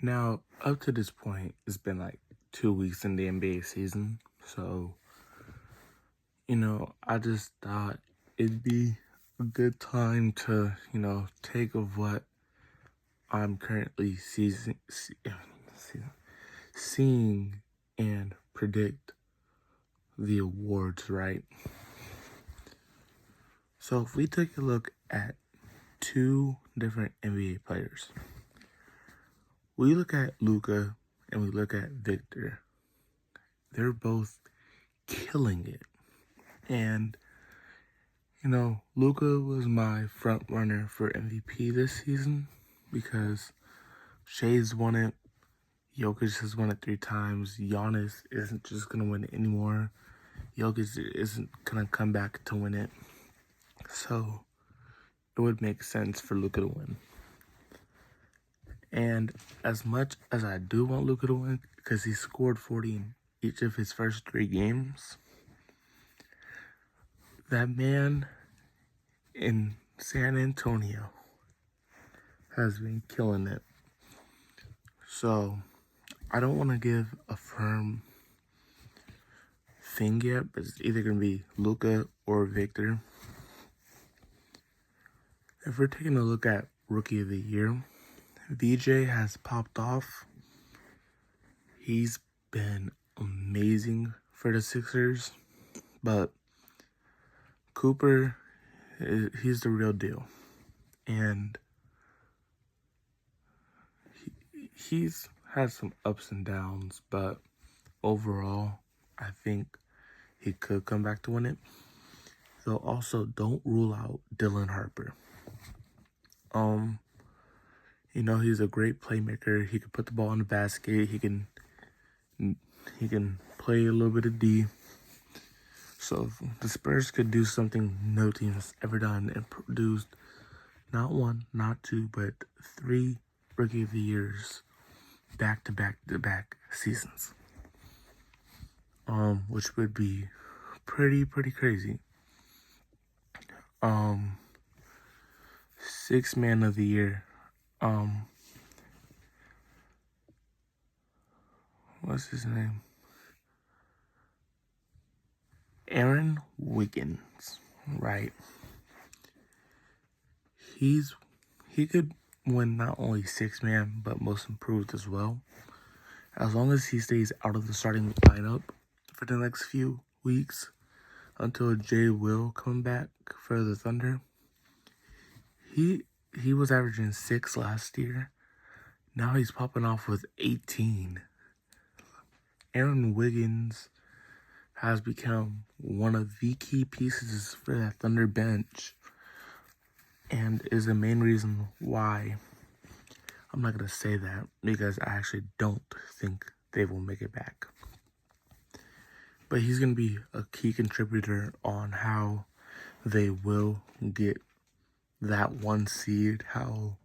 Now, up to this point, it's been like 2 weeks in the NBA season. So, I just thought it'd be a good time to, take of what I'm currently seeing and predict the awards, right? So, if we take a look at two different NBA players, we look at Luka and we look at Victor. They're both killing it. And, Luka was my front runner for MVP this season because Shay's won it. Jokic has won it 3 times. Giannis isn't just going to win it anymore. Jokic isn't going to come back to win it. So it would make sense for Luka to win. And as much as I do want Luka to win, because he scored 40 in each of his first 3 games, that man in San Antonio has been killing it. So I don't want to give a firm thing yet, but it's either going to be Luka or Victor. If we're taking a look at Rookie of the Year, VJ has popped off. He's been amazing for the Sixers, but Cooper, he's the real deal. And he's had some ups and downs, but overall, I think he could come back to win it. So also don't rule out Dylan Harper. He's a great playmaker. He can put the ball in the basket. He can play a little bit of D. So if the Spurs could do something no team has ever done and produced not 1, not 2, but 3 Rookie of the Years back-to-back seasons. Which would be pretty crazy. 6th Man of the Year. What's his name? Aaron Wiggins, right? He could win not only 6th Man, but Most Improved as well. As long as he stays out of the starting lineup for the next few weeks until Jay will come back for the Thunder. He was averaging 6 last year. Now he's popping off with 18. Aaron Wiggins has become one of the key pieces for that Thunder bench and is the main reason why. I'm not going to say that because I actually don't think they will make it back. But he's going to be a key contributor on how they will get that 1 seed, how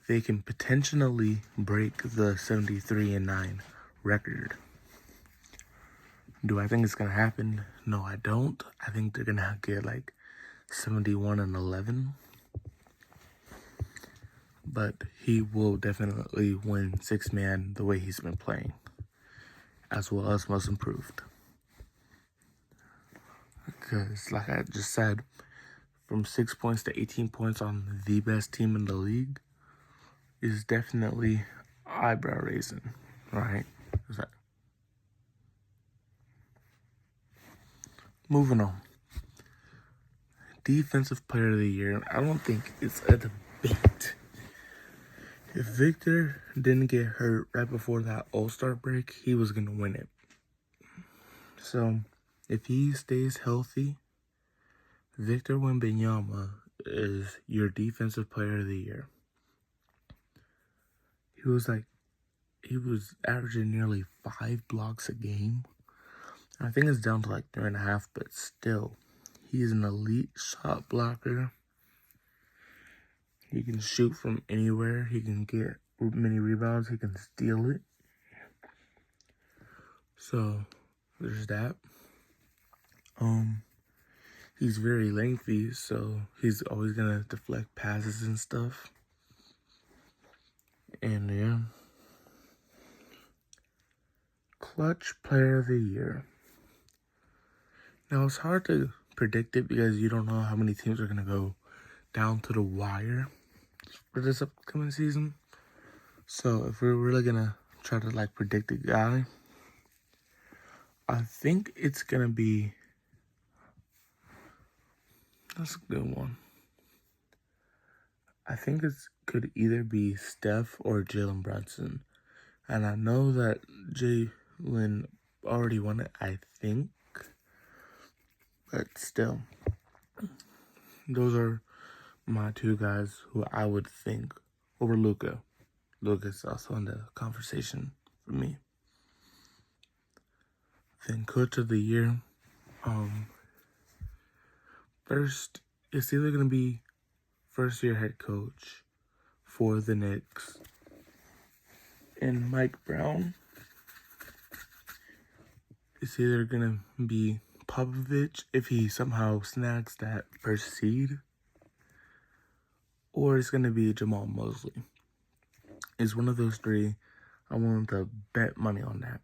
they can potentially break the 73-9 record. Do I think it's going to happen? No, I don't. I think they're going to get like 71-11. But he will definitely win 6th Man the way he's been playing, as well as Most Improved. Because, like I just said, from 6 points to 18 points on the best team in the league is definitely eyebrow raising, right? Moving on. Defensive Player of the Year. I don't think it's a debate. If Victor didn't get hurt right before that All-Star break, he was going to win it. So, if he stays healthy, Victor Wembanyama is your Defensive Player of the Year. He was averaging nearly 5 blocks a game. I think it's down to like 3.5, but still, he's an elite shot blocker. He can shoot from anywhere. He can get many rebounds. He can steal it. So, there's that. He's very lengthy, so he's always gonna deflect passes and stuff. And yeah, Clutch Player of the Year. Now, it's hard to predict it because you don't know how many teams are going to go down to the wire for this upcoming season. So, if we're really going to try to, predict a guy, I think it's going to be... That's a good one. I think it could either be Steph or Jalen Brunson. And I know that Jalen already won it, I think. But still, those are my two guys who I would think over Luka. Luka's also in the conversation for me. Then Coach of the Year. First, it's either going to be first-year head coach for the Knicks and Mike Brown. It's either going to be Popovich if he somehow snags that first seed, or it's going to be Jamal Mosley. It's one of those three. I'm willing to bet money on that.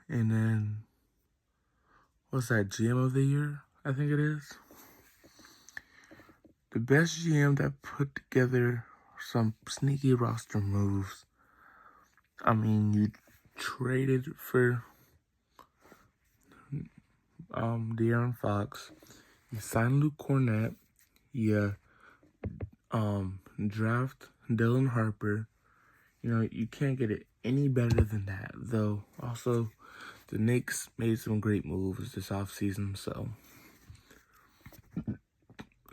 And then, what's that, GM of the Year? I think it is. The best GM that put together some sneaky roster moves. I mean, you traded for De'Aaron Fox. You signed Luke Cornett. You draft Dylan Harper. You can't get it any better than that. Though, also, the Knicks made some great moves this offseason, so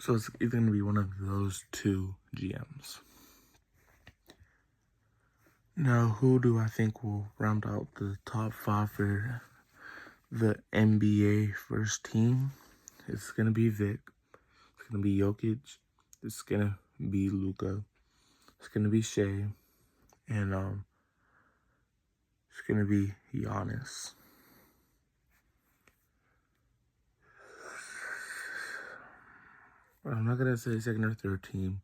it's either going to be one of those two GMs. Now, who do I think will round out the top 5 for the NBA first team? It's going to be Vic. It's going to be Jokic. It's going to be Luka. It's going to be Shea. And it's going to be Giannis. I'm not going to say second or third team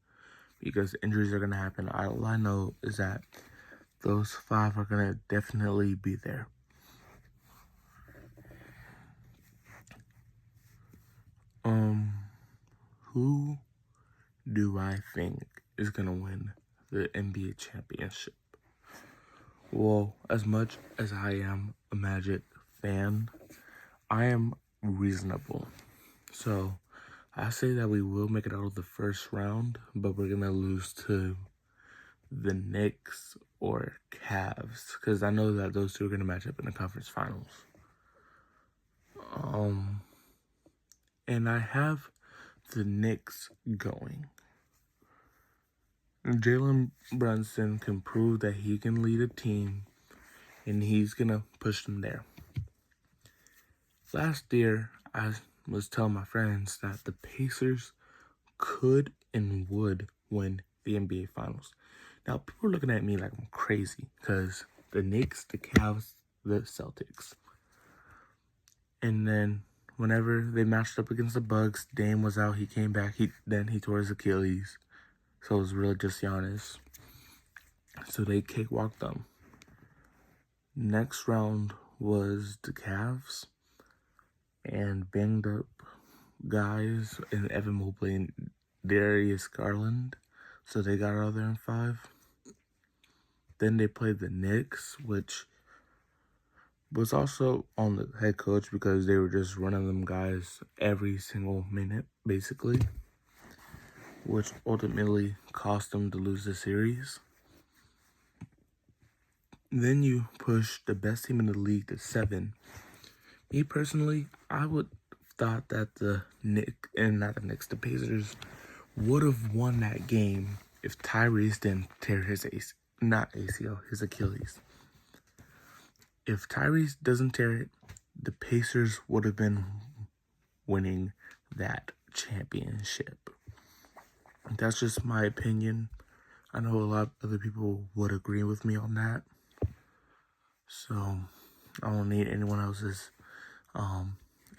because injuries are going to happen. All I know is that those 5 are going to definitely be there. Who do I think is going to win the NBA championship? Well, as much as I am a Magic fan, I am reasonable. So, I say that we will make it out of the first round, but we're going to lose to the Knicks or Cavs, because I know that those two are going to match up in the conference finals. And I have the Knicks going. Jalen Brunson can prove that he can lead a team, and he's going to push them there. Last year, I was telling my friends that the Pacers could and would win the NBA Finals. Now, people are looking at me like I'm crazy because the Knicks, the Cavs, the Celtics. And then whenever they matched up against the Bucks, Dame was out. He came back. He tore his Achilles. So it was really just Giannis. So they cakewalked them. Next round was the Cavs and banged up guys in Evan Mobley and Darius Garland. So they got out there in 5. Then they played the Knicks, which was also on the head coach because they were just running them guys every single minute, basically, which ultimately cost them to lose the series. Then you push the best team in the league to 7. Me personally, I would thought that the Pacers would have won that game if Tyrese didn't tear his his Achilles. If Tyrese doesn't tear it, the Pacers would have been winning that championship. That's just my opinion. I know a lot of other people would agree with me on that. So I don't need anyone else's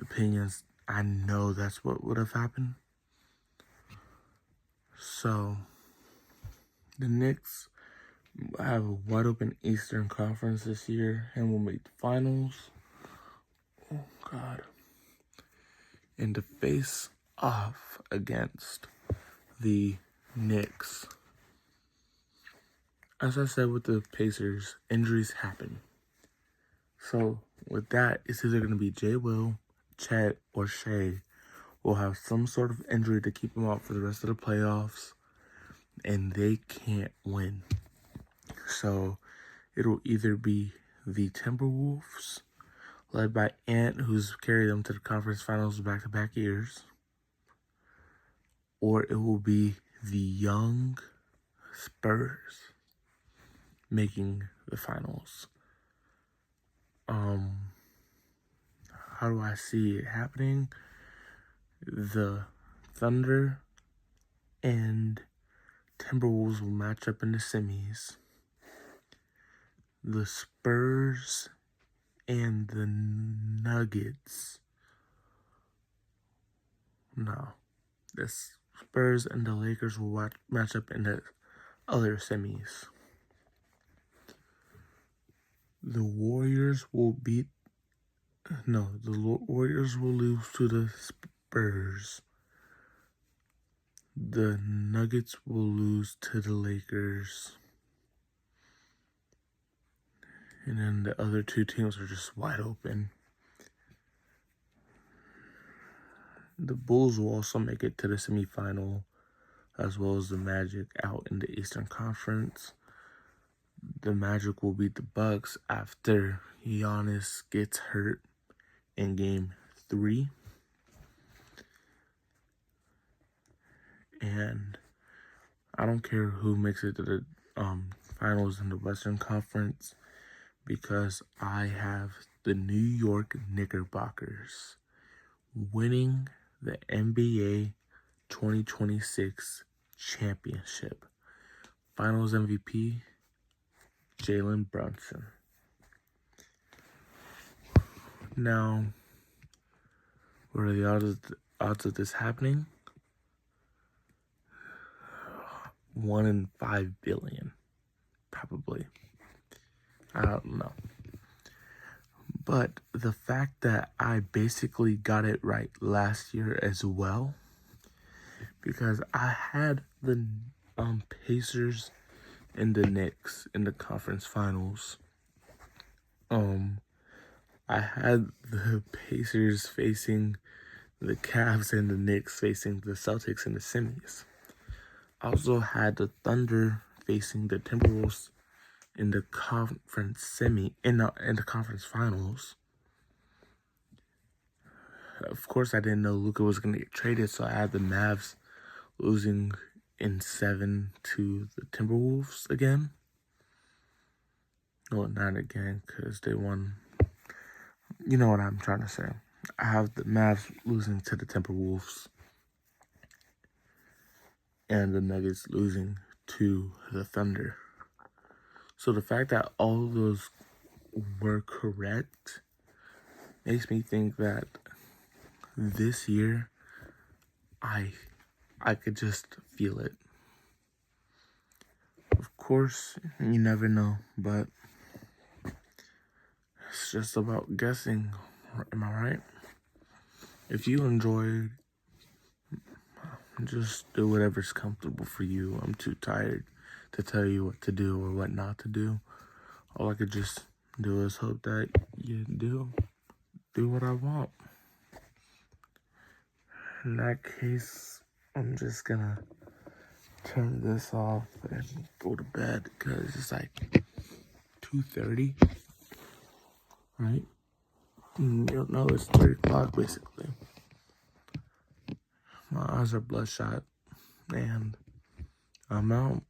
opinions. I know that's what would have happened. So the Knicks have a wide open Eastern Conference this year and will make the finals. Oh, God. And to face off against the Knicks. As I said with the Pacers, injuries happen. So with that, it's either going to be Jay Will, Chet, or Shea will have some sort of injury to keep them out for the rest of the playoffs, and they can't win. So it'll either be the Timberwolves, led by Ant, who's carried them to the conference finals back-to-back years, or it will be the young Spurs making the finals. How do I see it happening? The Thunder and Timberwolves will match up in the semis. The Spurs and the Nuggets. No. The Spurs and the Lakers will match up in the other semis. The Warriors will Warriors will lose to the Spurs. The Nuggets will lose to the Lakers. And then the other two teams are just wide open. The Bulls will also make it to the semifinal, as well as the Magic out in the Eastern Conference. The Magic will beat the Bucks after Giannis gets hurt in Game 3. And I don't care who makes it to the finals in the Western Conference, because I have the New York Knickerbockers winning the NBA 2026 championship. Finals MVP, Jalen Brunson. Now, what are the odds of this happening? 1 in 5 billion, probably. I don't know. But the fact that I basically got it right last year as well, because I had the Pacers and the Knicks in the conference finals. I had the Pacers facing the Cavs and the Knicks facing the Celtics in the semis. I also had the Thunder facing the Timberwolves in the conference in the conference finals. Of course, I didn't know Luka was going to get traded, so I had the Mavs losing in 7 to the Timberwolves again. No, not again, because they won. You know what I'm trying to say. I have the Mavs losing to the Timberwolves and the Nuggets losing to the Thunder. So the fact that all of those were correct makes me think that this year I could just feel it. Of course, you never know, but it's just about guessing. Am I right? If you enjoyed, just do whatever's comfortable for you. I'm too tired to tell you what to do or what not to do. All I could just do is hope that you do what I want. In that case, I'm just gonna turn this off and go to bed, because it's like 2:30, right? You'll know it's 3 o'clock basically. My eyes are bloodshot, and I'm out.